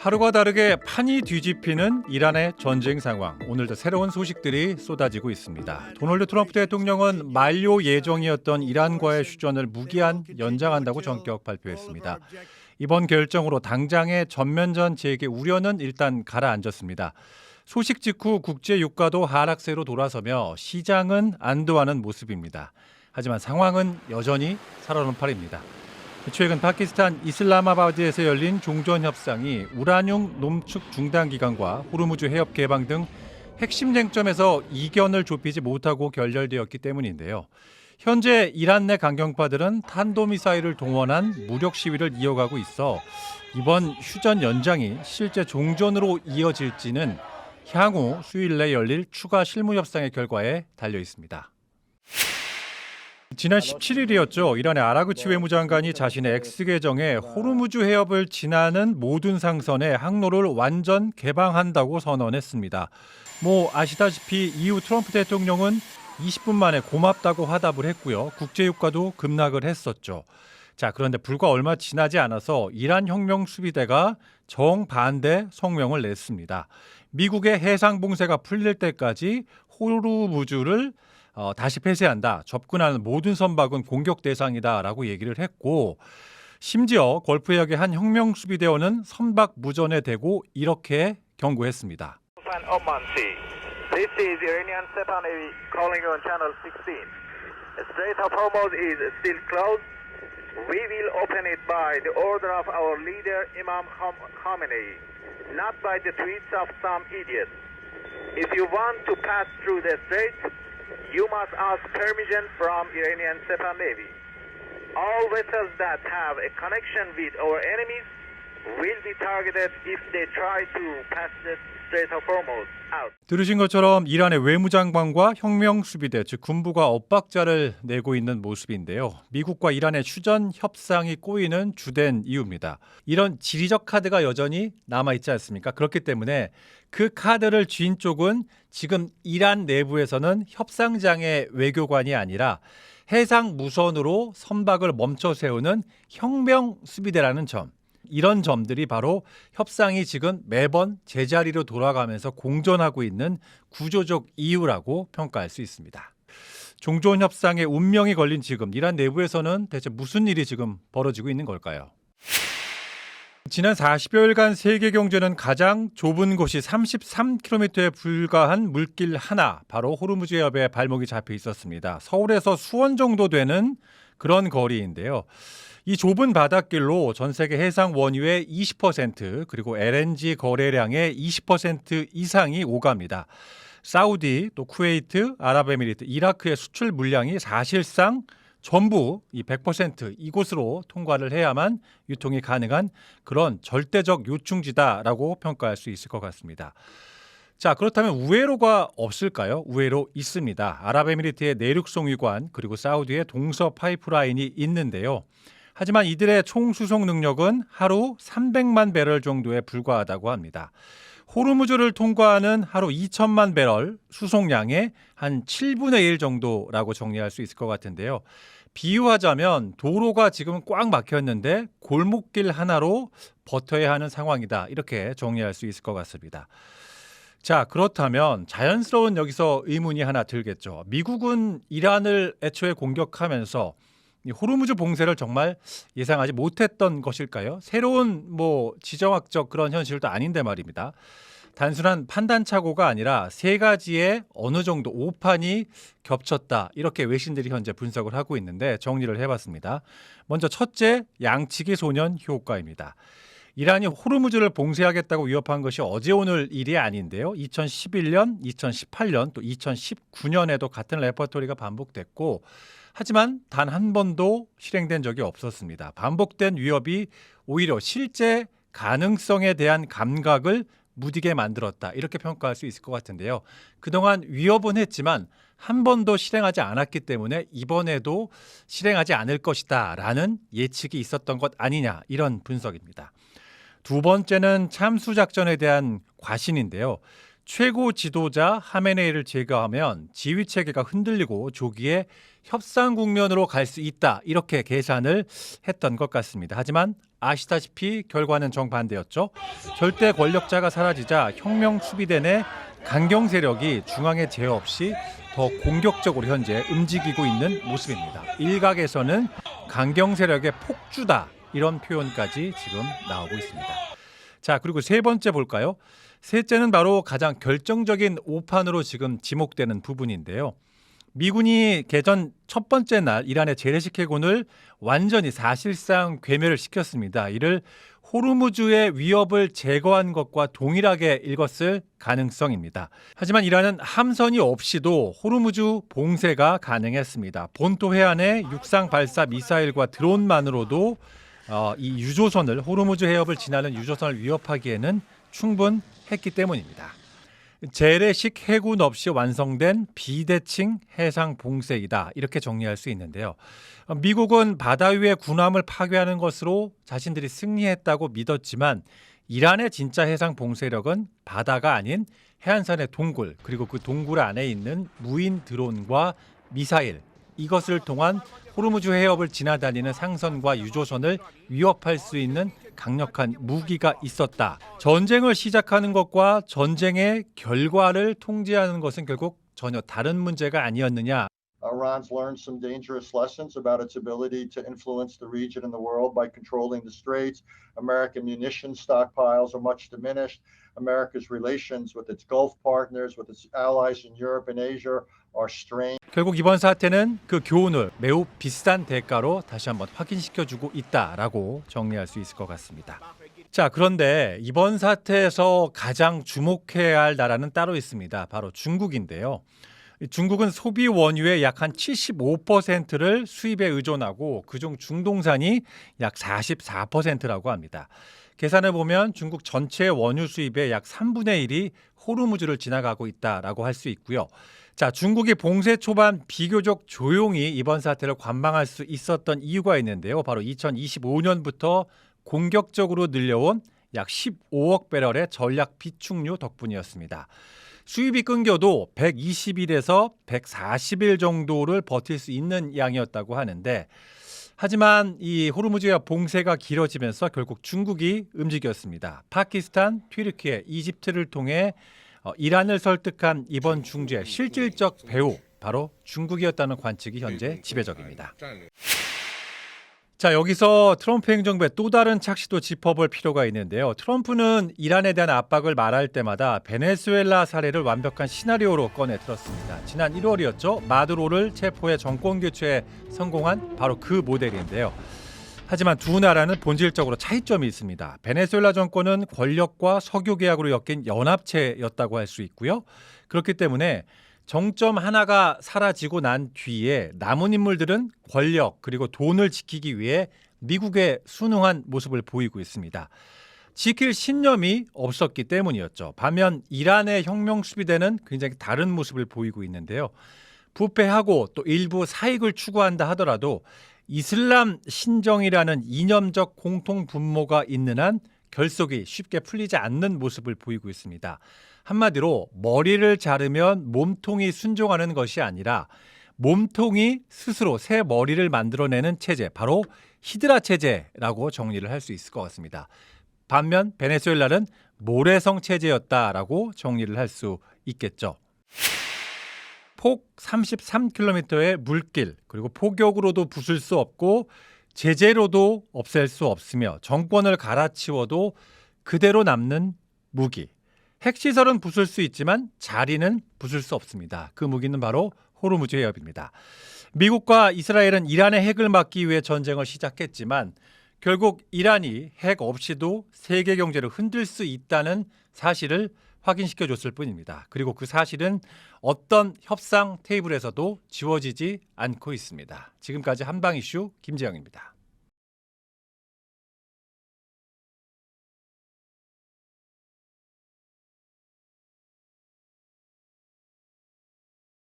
하루가 다르게 판이 뒤집히는 이란의 전쟁 상황. 오늘도 새로운 소식들이 쏟아지고 있습니다. 도널드 트럼프 대통령은 만료 예정이었던 이란과의 휴전을 무기한 연장한다고 전격 발표했습니다. 이번 결정으로 당장의 전면전 재개 우려는 일단 가라앉았습니다. 소식 직후 국제 유가도 하락세로 돌아서며 시장은 안도하는 모습입니다. 하지만 상황은 여전히 살얼음 팔입니다. 최근 파키스탄 이슬라마바드에서 열린 종전협상이 우라늄 농축 중단 기간과 호르무즈 해협 개방 등 핵심 쟁점에서 이견을 좁히지 못하고 결렬되었기 때문인데요. 현재 이란 내 강경파들은 탄도미사일을 동원한 무력 시위를 이어가고 있어 이번 휴전 연장이 실제 종전으로 이어질지는 향후 수요일 내 열릴 추가 실무협상의 결과에 달려 있습니다. 지난 17일이었죠. 이란의 아라그치 외무장관이 자신의 X계정에 호르무즈 해협을 지나는 모든 상선의 항로를 완전 개방한다고 선언했습니다. 아시다시피 이후 트럼프 대통령은 20분 만에 고맙다고 화답을 했고요. 국제유가도 급락을 했었죠. 그런데 불과 얼마 지나지 않아서 이란 혁명 수비대가 정반대 성명을 냈습니다. 미국의 해상 봉쇄가 풀릴 때까지 호르무즈를 다시 폐쇄한다. 접근하는 모든 선박은 공격 대상이다라고 얘기를 했고 심지어 걸프 해역의 한 혁명 수비대원은 선박 무전에 대고 이렇게 경고했습니다. This is Iranian Sepa Navy calling you on channel 16. Strait of Hormuz is still closed. We will open it by the order of our leader Imam Khamenei, not by the tweets of some idiots. If you want to pass through the strait, you must ask permission from Iranian Sepa Navy. All vessels that have a connection with our enemies will be targeted if they try to pass the Strait of Hormuz out. 들으신 것처럼 이란의 외무장관과 혁명수비대, 즉 군부가 엇박자를 내고 있는 모습인데요. 미국과 이란의 휴전 협상이 꼬이는 주된 이유입니다. 이런 지리적 카드가 여전히 남아있지 않습니까? 그렇기 때문에 그 카드를 쥔 쪽은 지금 이란 내부에서는 협상장의 외교관이 아니라 해상 무선으로 선박을 멈춰 세우는 혁명수비대라는 점. 이런 점들이 바로 협상이 지금 매번 제자리로 돌아가면서 공존하고 있는 구조적 이유라고 평가할 수 있습니다. 종전 협상의 운명이 걸린 지금 이란 내부에서는 대체 무슨 일이 지금 벌어지고 있는 걸까요? 지난 40여일간 세계 경제는 가장 좁은 곳이 33km에 불과한 물길 하나, 바로 호르무즈 해협에 발목이 잡혀 있었습니다. 서울에서 수원 정도 되는 그런 거리인데요. 이 좁은 바닷길로 전 세계 해상 원유의 20% 그리고 LNG 거래량의 20% 이상이 오갑니다. 사우디, 또 쿠웨이트, 아랍에미리트, 이라크의 수출 물량이 사실상 전부 이 100% 이곳으로 통과를 해야만 유통이 가능한 그런 절대적 요충지다라고 평가할 수 있을 것 같습니다. 그렇다면 우회로가 없을까요? 우회로 있습니다. 아랍에미리트의 내륙송 유관 그리고 사우디의 동서 파이프라인이 있는데요. 하지만 이들의 총 수송 능력은 하루 300만 배럴 정도에 불과하다고 합니다. 호르무즈를 통과하는 하루 2천만 배럴 수송량의 한 7분의 1 정도라고 정리할 수 있을 것 같은데요. 비유하자면 도로가 지금 꽉 막혔는데 골목길 하나로 버텨야 하는 상황이다. 이렇게 정리할 수 있을 것 같습니다. 그렇다면 자연스러운 여기서 의문이 하나 들겠죠. 미국은 이란을 애초에 공격하면서 호르무즈 봉쇄를 정말 예상하지 못했던 것일까요? 새로운 지정학적 그런 현실도 아닌데 말입니다. 단순한 판단착오가 아니라 세 가지의 어느 정도 오판이 겹쳤다. 이렇게 외신들이 현재 분석을 하고 있는데 정리를 해봤습니다. 먼저 첫째, 양치기 소년 효과입니다. 이란이 호르무즈를 봉쇄하겠다고 위협한 것이 어제 오늘 일이 아닌데요. 2011년, 2018년, 또 2019년에도 같은 레퍼토리가 반복됐고 하지만 단 한 번도 실행된 적이 없었습니다. 반복된 위협이 오히려 실제 가능성에 대한 감각을 무디게 만들었다. 이렇게 평가할 수 있을 것 같은데요. 그동안 위협은 했지만 한 번도 실행하지 않았기 때문에 이번에도 실행하지 않을 것이다 라는 예측이 있었던 것 아니냐, 이런 분석입니다. 두 번째는 참수작전에 대한 과신인데요. 최고 지도자 하메네이를 제거하면 지휘 체계가 흔들리고 조기에 협상 국면으로 갈 수 있다. 이렇게 계산을 했던 것 같습니다. 하지만 아시다시피 결과는 정반대였죠. 절대 권력자가 사라지자 혁명 수비대 내 강경 세력이 중앙에 제어 없이 더 공격적으로 현재 움직이고 있는 모습입니다. 일각에서는 강경 세력의 폭주다. 이런 표현까지 지금 나오고 있습니다. 자, 그리고 세 번째 볼까요? 셋째는 바로 가장 결정적인 오판으로 지금 지목되는 부분인데요. 미군이 개전 첫 번째 날 이란의 재래식 해군을 완전히 사실상 괴멸을 시켰습니다. 이를 호르무즈의 위협을 제거한 것과 동일하게 읽었을 가능성입니다. 하지만 이란은 함선이 없이도 호르무즈 봉쇄가 가능했습니다. 본토 해안에 육상 발사 미사일과 드론만으로도 이 유조선을 호르무즈 해협을 지나는 유조선을 위협하기에는 충분했기 때문입니다. 재래식 해군 없이 완성된 비대칭 해상 봉쇄이다. 이렇게 정리할 수 있는데요. 미국은 바다 위의 군함을 파괴하는 것으로 자신들이 승리했다고 믿었지만 이란의 진짜 해상 봉쇄력은 바다가 아닌 해안선의 동굴 그리고 그 동굴 안에 있는 무인 드론과 미사일 이것을 통한 호르무즈 해협을 지나다니는 상선과 유조선을 위협할 수 있는 강력한 무기가 있었다. 전쟁을 시작하는 것과 전쟁의 결과를 통제하는 것은 결국 전혀 다른 문제가 아니었느냐. Iran's learned some dangerous lessons about its ability to influence the region and the world by controlling the straits. American munition stockpiles are much diminished. America's relations with its Gulf partners, with its allies in Europe and Asia are strained. 결국 이번 사태는 그 교훈을 매우 비싼 대가로 다시 한번 확인시켜주고 있다라고 정리할 수 있을 것 같습니다. 자, 그런데 이번 사태에서 가장 주목해야 할 나라는 따로 있습니다. 바로 중국인데요. 중국은 소비 원유의 약 한 75%를 수입에 의존하고 그중 중동산이 약 44%라고 합니다. 계산해 보면 중국 전체 원유 수입의 약 3분의 1이 호르무즈를 지나가고 있다라고 할 수 있고요. 자, 중국이 봉쇄 초반 비교적 조용히 이번 사태를 관망할 수 있었던 이유가 있는데요. 바로 2025년부터 공격적으로 늘려온 약 15억 배럴의 전략 비축유 덕분이었습니다. 수입이 끊겨도 120일에서 140일 정도를 버틸 수 있는 양이었다고 하는데 하지만 이 호르무즈의 봉쇄가 길어지면서 결국 중국이 움직였습니다. 파키스탄, 튀르키예, 이집트를 통해 이란을 설득한 이번 중재의 실질적 배후 바로 중국이었다는 관측이 현재 지배적입니다. 자, 여기서 트럼프 행정부의 또 다른 착시도 짚어볼 필요가 있는데요. 트럼프는 이란에 대한 압박을 말할 때마다 베네수엘라 사례를 완벽한 시나리오로 꺼내 들었습니다. 지난 1월이었죠. 마두로를 체포해 정권 교체에 성공한 바로 그 모델인데요. 하지만 두 나라는 본질적으로 차이점이 있습니다. 베네수엘라 정권은 권력과 석유 계약으로 엮인 연합체였다고 할 수 있고요. 그렇기 때문에 정점 하나가 사라지고 난 뒤에 남은 인물들은 권력 그리고 돈을 지키기 위해 미국에 순응한 모습을 보이고 있습니다. 지킬 신념이 없었기 때문이었죠. 반면 이란의 혁명 수비대는 굉장히 다른 모습을 보이고 있는데요. 부패하고 또 일부 사익을 추구한다 하더라도 이슬람 신정이라는 이념적 공통 분모가 있는 한 결속이 쉽게 풀리지 않는 모습을 보이고 있습니다. 한마디로 머리를 자르면 몸통이 순종하는 것이 아니라 몸통이 스스로 새 머리를 만들어내는 체제, 바로 히드라 체제라고 정리를 할 수 있을 것 같습니다. 반면 베네수엘라는 모래성 체제였다라고 정리를 할 수 있겠죠. 폭 33km의 물길, 그리고 포격으로도 부술 수 없고 제재로도 없앨 수 없으며 정권을 갈아치워도 그대로 남는 무기. 핵시설은 부술 수 있지만 자리는 부술 수 없습니다. 그 무기는 바로 호르무즈 해협입니다. 미국과 이스라엘은 이란의 핵을 막기 위해 전쟁을 시작했지만 결국 이란이 핵 없이도 세계 경제를 흔들 수 있다는 사실을 확인시켜줬을 뿐입니다. 그리고 그 사실은 어떤 협상 테이블에서도 지워지지 않고 있습니다. 지금까지 한방 이슈 김재영입니다.